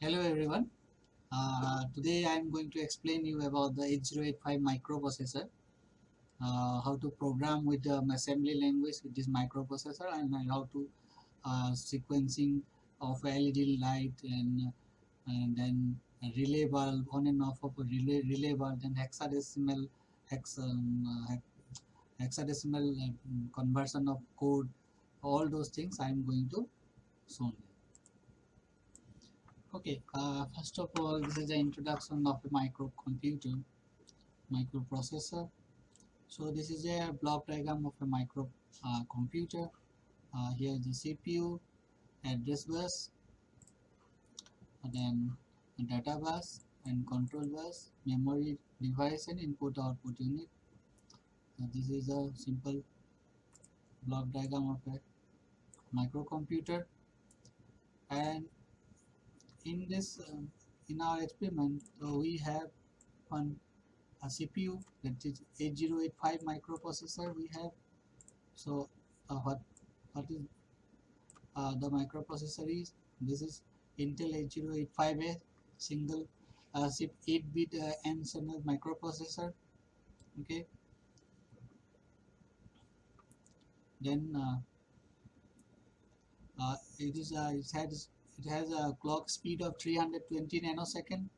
Hello everyone. Today I am going to explain you about the 8085 microprocessor, how to program with the assembly language with this microprocessor, and how to sequencing of LED light and then a relay bulb on and off of a relay bulb, then hexadecimal hex, hexadecimal conversion of code. All those things I am going to show you. Okay, first of all, this is the introduction of a microprocessor. So this is a block diagram of a computer. Here is the CPU, address bus, and then a data bus and control bus, memory device and input output unit. This is a simple block diagram of a microcomputer. And in this, in our experiment, we have one a CPU, that is 8085 microprocessor we have. So what is the microprocessor is? This is Intel 8085A single chip 8-bit N channel microprocessor. Okay, then it has a clock speed of 320 nanosecond.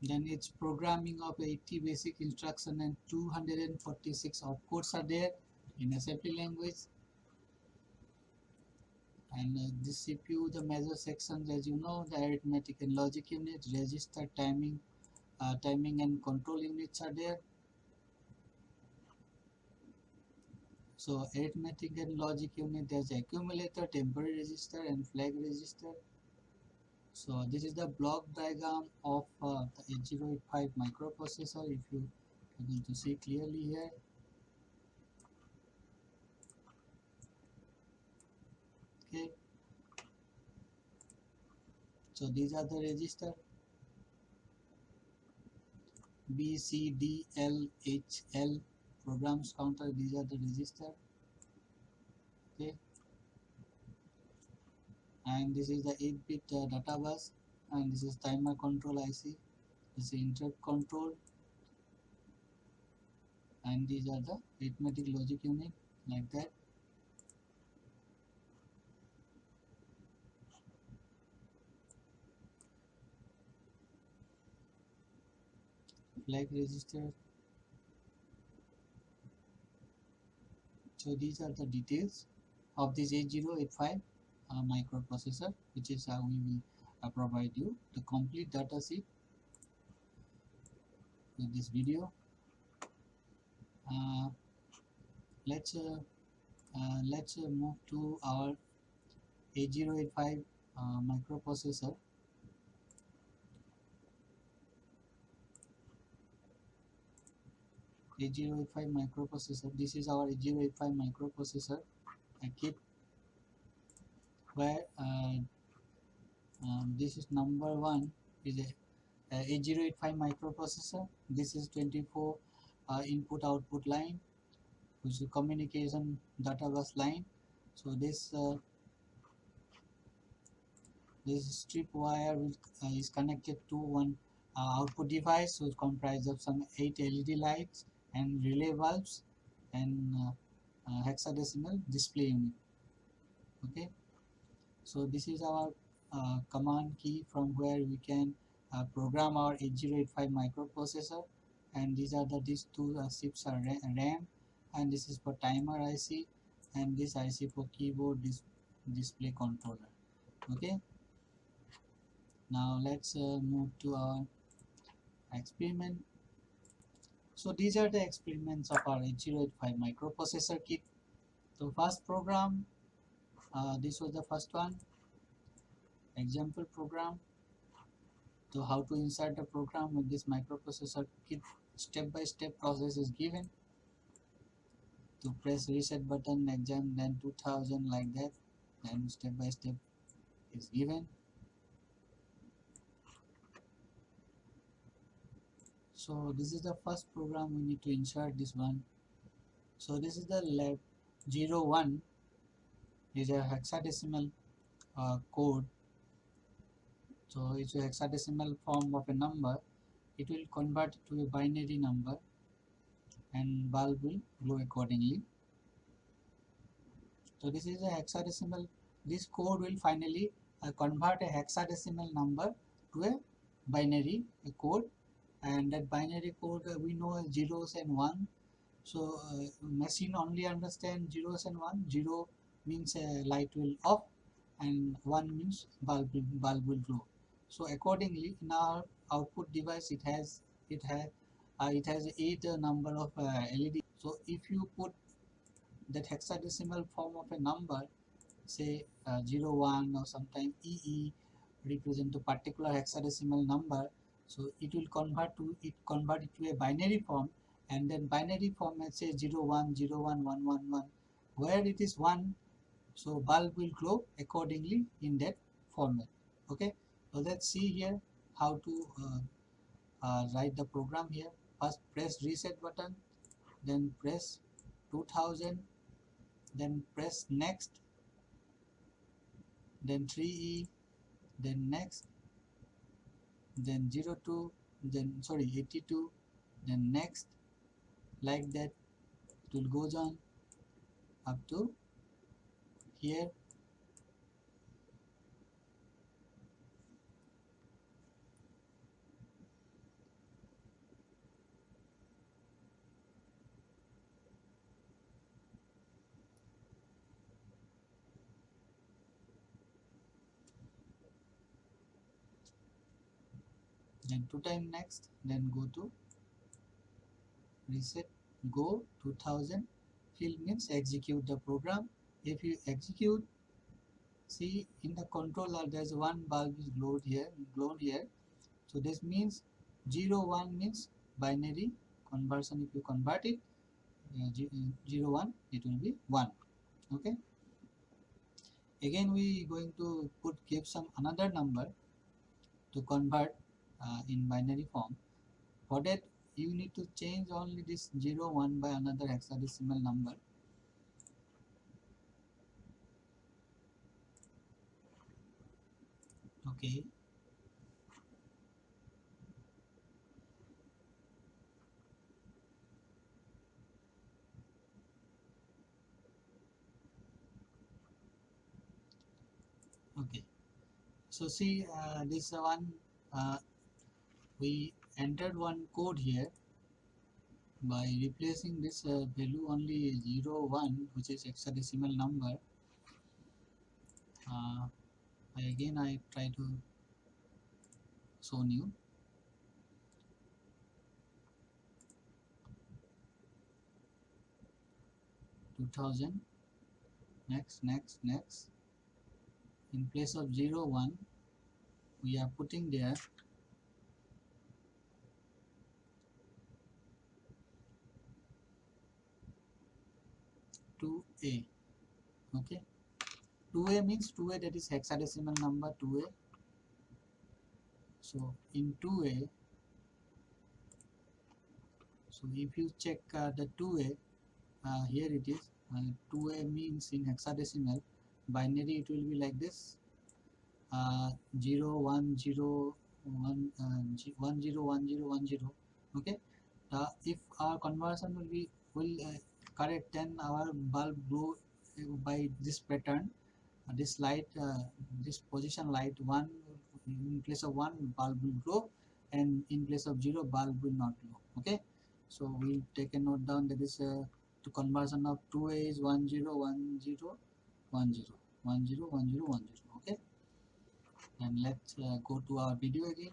Then its programming of 80 basic instruction and 246 opcodes are there in assembly language. And this CPU, the major sections, as you know, the arithmetic and logic unit, register, timing and control units are there. So arithmetic and logic unit, there's accumulator, temporary register and flag register. So this is the block diagram of the 8085 microprocessor. If you are going to see clearly here. Okay. So these are the register B, C, D, L, H, L, programs counter. These are the register. Okay. And this is the 8-bit data bus, and this is timer control IC. This is interrupt control, and these are the arithmetic logic unit like that. Flag register. So these are the details of this 8085 microprocessor, which is how we will provide you the complete data sheet with this video. Uh, let's move to our 8085 microprocessor. 8085 microprocessor. This is our 8085 microprocessor kit, where this is number one is a 8085 microprocessor. This is 24 input output line, which is communication data bus line. So this strip wire is connected to one output device, so it's comprised of some 8 LED lights and relay bulbs and hexadecimal display unit. Okay, so this is our command key from where we can program our 8085 microprocessor, and these two chips are RAM, and this is for timer IC, and this IC for keyboard display controller. Okay, now let's move to our experiment. So these are the experiments of our 8085 microprocessor kit. So first program, this was the first one, example program. So how to insert the program with this microprocessor kit, step-by-step process is given. To press reset button, exam, then 2000 like that, then step-by-step is given. So this is the first program we need to insert this one. So this is the lab 01. is a hexadecimal code. So it's a hexadecimal form of a number. It will convert to a binary number and bulb will glow accordingly. So this is a hexadecimal. This code will finally convert a hexadecimal number to a binary code, and that binary code we know zeros and one. So machine only understand zeros and one. Zero means light will off, and one means bulb will glow. So accordingly, in our output device, it has 8 number of LED. So if you put that hexadecimal form of a number, say 0 1 or sometimes EE represent a particular hexadecimal number, so it will convert it to a binary form, and then binary format say 0 1 0 1 1 1 1, where it is 1, so bulb will glow accordingly in that format. Okay, so let's see here how to write the program here. First press reset button, then press 2000, then press next, then 3E, then next, then 02, then 82, then next, like that. It will goes on up to here. Then 2 time next, then go to reset, go 2000. Fill means execute the program. If you execute, see in the controller there's one bulb is glowed here. So this means 0 1 means binary conversion. If you convert it 0 1, it will be 1. Okay, again we going to give some another number to convert in binary form. For that you need to change only this 0 1 by another hexadecimal number. Okay, okay, so see this one we entered one code here by replacing this value only 0 1, which is hexadecimal number. Again I try to show you. $2000, next, in place of 0 1 we are putting there 2A. Okay, 2A means 2A, that is hexadecimal number 2A. So in 2A, so if you check the 2A, here it is. 2A means in hexadecimal, binary it will be like this, 0 1 0 1 1 0 1 0 1 0. Okay, if our conversion will correct, then our bulb glow by this pattern. This light, this position light 1, in place of 1 bulb will glow, and in place of 0 bulb will not glow. Okay, so we'll take a note down that is to conversion of 2A is 1 0 1 0 1 0 1 0 1 0 1 0. Okay, and let's go to our video again.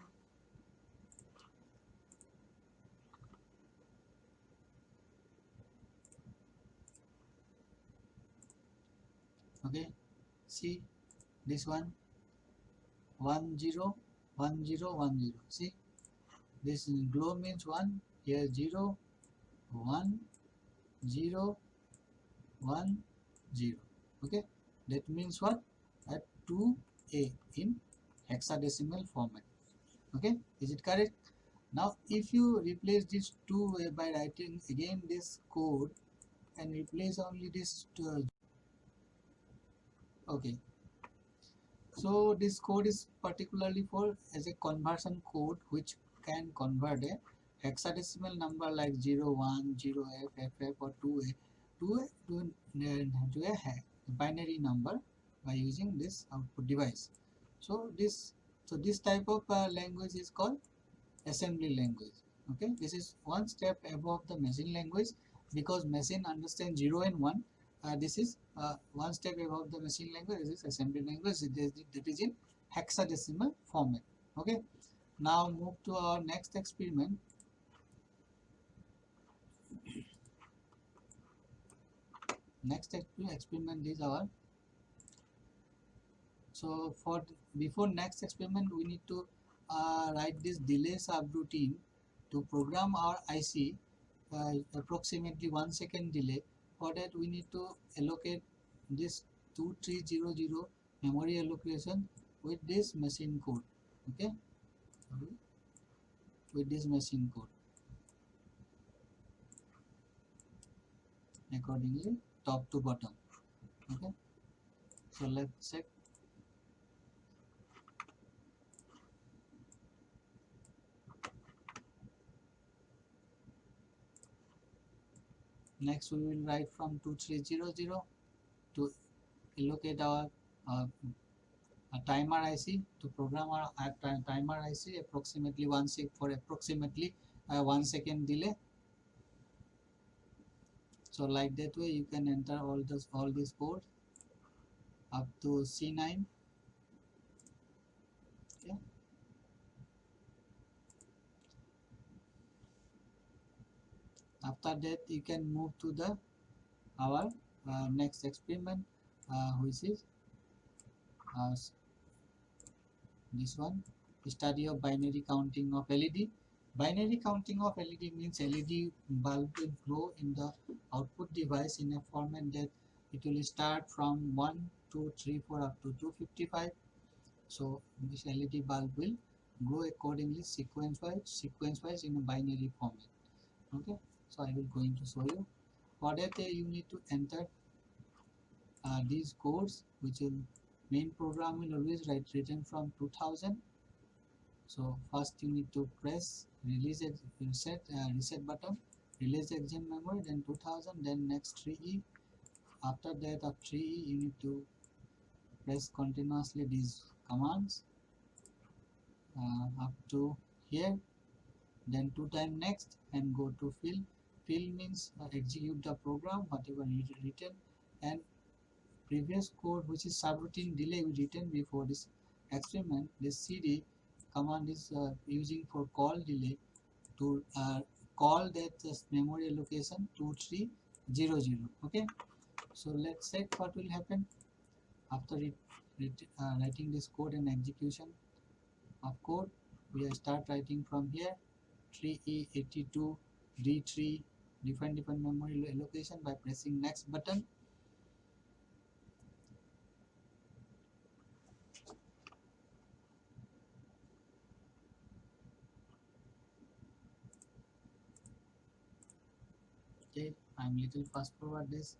Okay, see this one 1 0 1 0 1 0. See this glow means 1, here 0 1 0 1 0. Okay, that means what? At 2A in hexadecimal format. Okay, is it correct? Now if you replace this 2A by writing again this code and replace only this Okay, so this code is particularly for as a conversion code which can convert a hexadecimal number like 01, 0f, ff or 2a to a binary number by using this output device. So this type of language is called assembly language. Okay, this is one step above the machine language because machine understands 0 and 1. This is one step above the machine language. This is assembly language that is in hexadecimal format. Okay, now move to our next experiment. Next experiment is our, so for before next experiment we need to write this delay subroutine to program our IC approximately 1 second delay. For that we need to allocate this 2300 memory allocation with this machine code. Okay, with this machine code accordingly top to bottom. Okay, so let's check. Next we will write from 2300 to allocate our a timer IC to program our timer IC approximately 1 sec for approximately 1 second delay. So like that way you can enter all these codes up to C9. Okay. After that you can move to the our next experiment which is uh, this one, study of binary counting of LED. Binary counting of LED means LED bulb will glow in the output device in a format that it will start from 1, 2, 3, 4 up to 255. So this LED bulb will glow accordingly sequence wise in a binary format. Okay, so I will going to show you. For that you need to enter these codes which will main program will always write written from 2000. So first you need to press reset button, release exam memory, then 2000, then next 3E. After that of 3E you need to press continuously these commands up to here, then 2 times next and go to fill. Fill means execute the program whatever you written, and previous code which is subroutine delay we written before this experiment. This CD command is using for call delay to call that memory allocation 2300. Okay, so let's check what will happen after writing this code and execution of code. We start writing from here 3E82 D3 different memory allocation by pressing next button. Okay, I'm little fast forward this.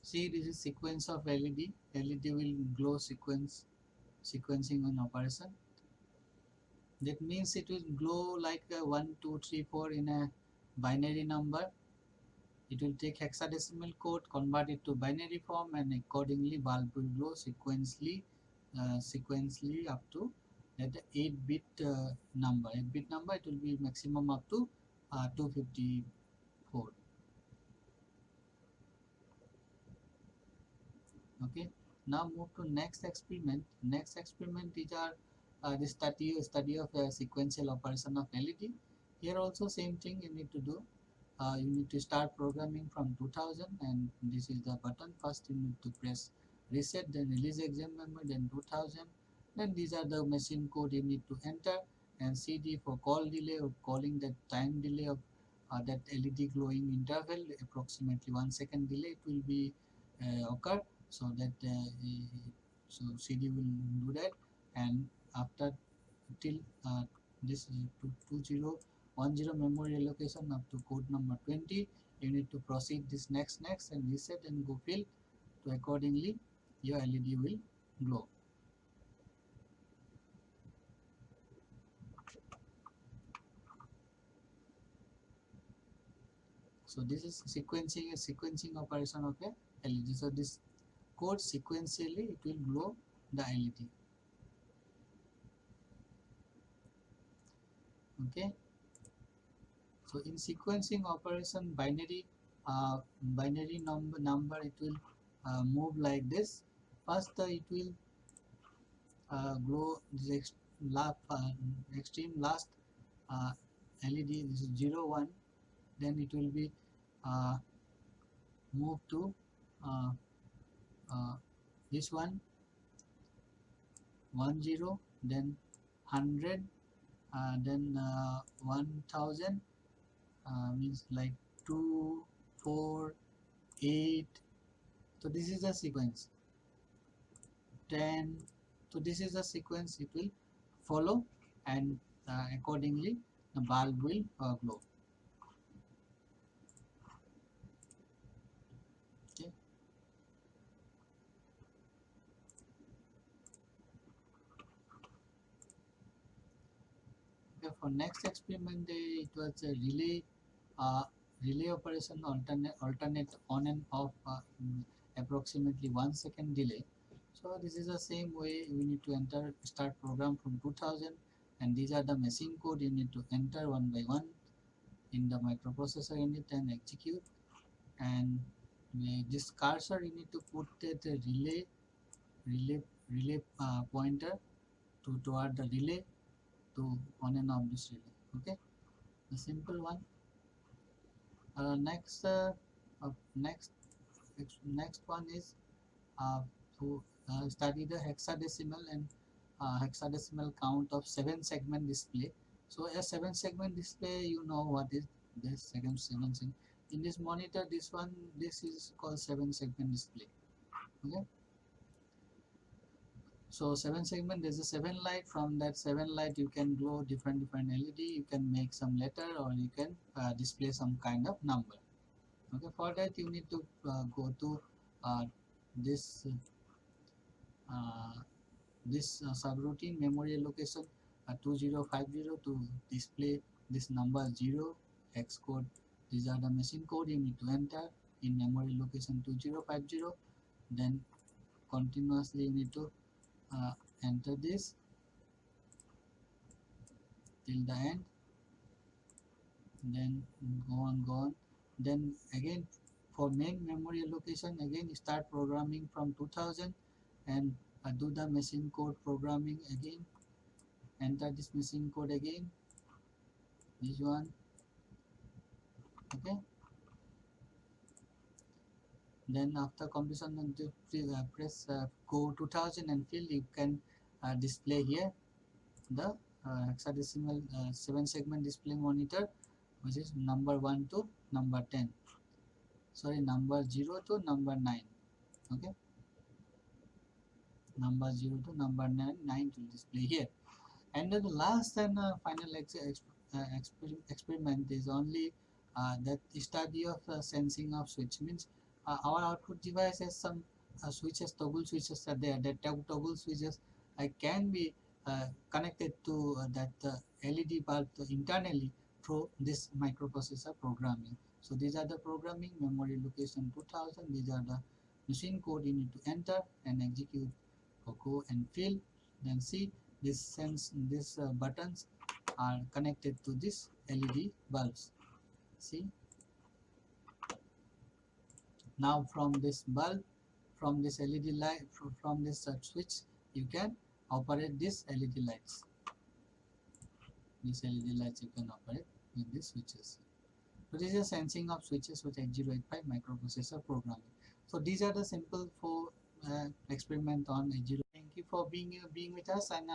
See, this is sequence of LED. LED will glow sequencing on operation. That means it will glow like 1, 2, 3, 4 in a binary number. It will take hexadecimal code, convert it to binary form, and accordingly bulb will glow sequentially up to that 8-bit number. 8-bit number, it will be maximum up to 254. Okay, now move to next experiment. Next experiment is our the study of sequential operation of LED. Here also same thing you need to do. You need to start programming from 2000, and this is the button. First you need to press reset, then release exam memory, then 2000, Then these are the machine code you need to enter, and CD for call delay, or calling that time delay of that LED glowing interval, approximately 1 second delay it will be occur, so that so CD will do that. And after till this 2010 memory allocation up to code number 20, you need to proceed this next and reset and go fill, to accordingly your LED will glow. So this is sequencing operation of a LED. So this code sequentially it will glow the LED. Okay. So in sequencing operation, binary number it will move like this. First it will glow this extreme last LED. This is 0 1. Then it will be uh, moved to uh, uh, this one 10, then 100, then 1000, means like 2 4 8. So this is the sequence. 10. So this is the sequence it will follow, and accordingly the bulb will glow. Okay. Okay, for next experiment, it was a uh, relay operation, alternate on and off, approximately 1 second delay. So this is the same way. We need to enter start program from 2000, and these are the machine code you need to enter one by one in the microprocessor unit and execute. And this cursor you need to put the relay pointer to toward the relay, to on and off this relay. Okay, the simple one. Next next next one is to study the hexadecimal and hexadecimal count of 7 segment display. So a 7 segment display, you know what is this seven segment. In this monitor, this is called 7 segment display. Okay. So 7 segment, there's a 7 light. From that 7 light, you can glow different LED. You can make some letter, or you can display some kind of number. Okay, for that you need to go to uh, this uh, subroutine memory allocation 2050 to display this number 0 hex code. These are the machine code you need to enter in memory location 2050. Then continuously you need to enter this till the end, then go on. Then again, for main memory allocation, again start programming from 2000, and do the machine code programming again. Enter this machine code again, this one. Okay. Then after completion, press go 2000 and fill. You can display here the hexadecimal 7 segment display monitor, which is number 1 to number 10. Sorry, number 0 to number 9. Okay, number 0 to number 9 to display here. And then the last and final experiment is only that study of sensing of switch. Means our output device has some switches, toggle switches are there. That toggle switches can be connected to that LED bulb internally through this microprocessor programming. So these are the programming, memory location 2000. These are the machine code you need to enter and execute, or go and fill. Then see these buttons are connected to this LED bulbs. See, now from this bulb, from this LED light, from this switch, you can operate this LED lights. These LED lights you can operate with these switches. So this is sensing of switches with 8085 microprocessor programming. So these are the simple 4 experiment on 80. Thank you. you for being with us, and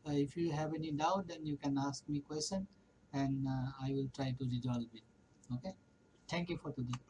if you have any doubt, then you can ask me question, and I will try to resolve it. Okay. Thank you for today.